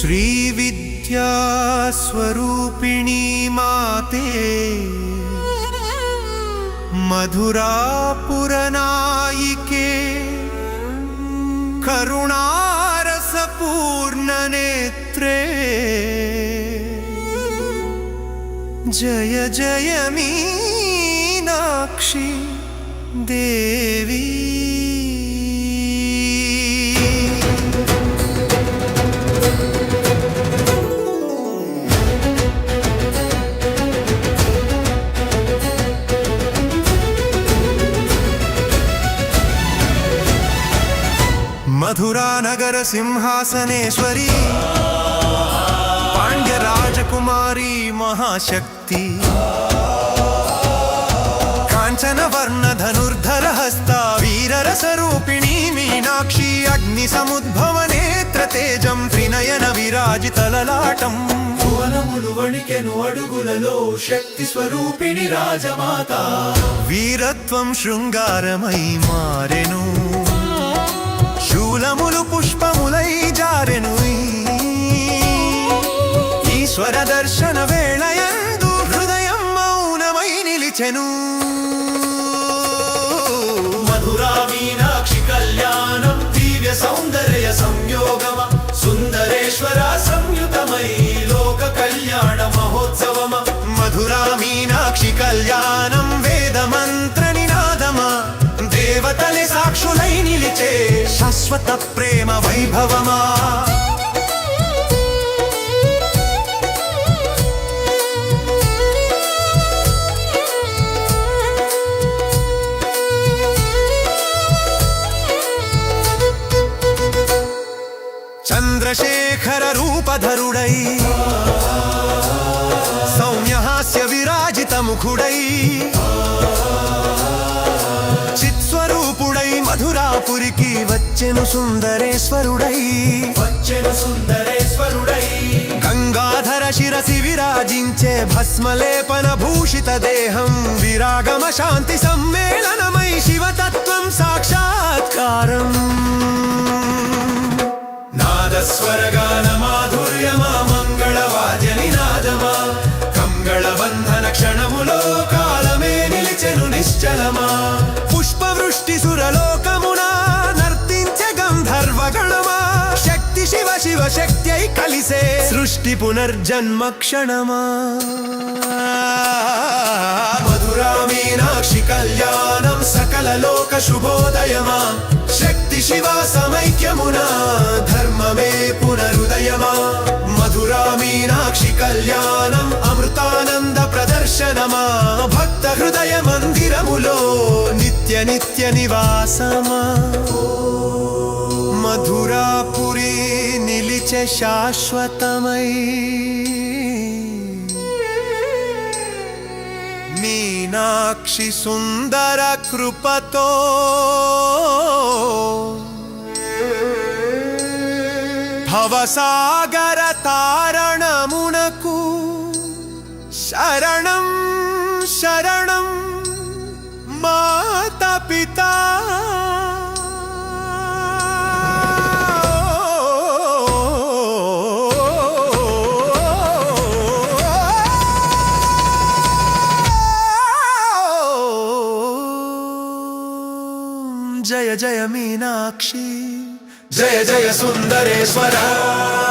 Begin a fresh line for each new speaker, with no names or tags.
श्रीविद्या स्वरूपिणी माते मधुरापुरनायिके करुणारसपूर्णनेत्रे जय जय मीनाक्षी देवी। मधुरा नगर सिंहासनेश्वरी पांड्य राजकुमारी महाशक्ति कांचन वर्ण धनुर्धर हस्ता वीररसरूपिणी मीनाक्षी अग्निसमुद्भव नेत्र तेजं त्रिनयन विराजित ललाटं भुवनमुलु वणिकेनु अडुगुలలో शक्ति स्वरूपिणी राजमाता वीरत्वं शृंगारमयी मारेनु शूलमुलु पुष्पमुलै जारेनु ఈశ్వర దర్శన వేళయందు హృదయం మౌనమై నిలిచెను మధురా మీనాక్షి కళ్యాణం దివ్య సౌందర్య సంయోగమ సుందరేశ్వర సంయుతమై లోక కళ్యాణ మహోత్సవమ మధురా మీనాక్షి కళ్యాణం వేద మంత్ర నినాదమ దేవతలే సాక్షులై నిలిచే శాశ్వత ప్రేమ వైభవమా చంద్రశేఖర రూపధరుడై సౌమ్యహాస్య విరాజిత ముఖుడై చిత్స్వరూపుడై మధురాపురికి వచ్చెను సుందరేశ్వరుడై గంగాధర శిరసి విరాజించే భస్మలేపన భూషిత దేహం విరాగమ శాంతి సమ్మేళనమై శివతత్వం సాక్షాత్కారం నాదస్వరగాన మాధుర్యమా మంగళవాద్య నినాదమా కంగళ బంధన క్షణములో కాలమే నిలిచెను నిశ్చలమా పుష్పవృష్టి సురలోకమునా నర్తించే గంధర్వగణమా శక్తి శివ శివ శక్తి అయి కలిసే సృష్టి పునర్జన్మ క్షణమా మధురా మీనాక్షి కళ్యాణం సకల లోక శుభోదయమా శక్తి శివ సమైక్యమునా ధర్మమే పునరుదయమా మధురా మీనాక్షి కళ్యాణం అమృతానంద ప్రదర్శనమా భక్త హృదయ మందిరములో నిత్య నిత్య నివాసమా మధురాపురి నిలిచే శాశ్వతమై మీనాక్షి సుందర కృపతో భవసాగర తారణమునకు శరణం శరణం మాతా పితా जय जय मीनाक्षी जय जय सुंदरेश्वरा।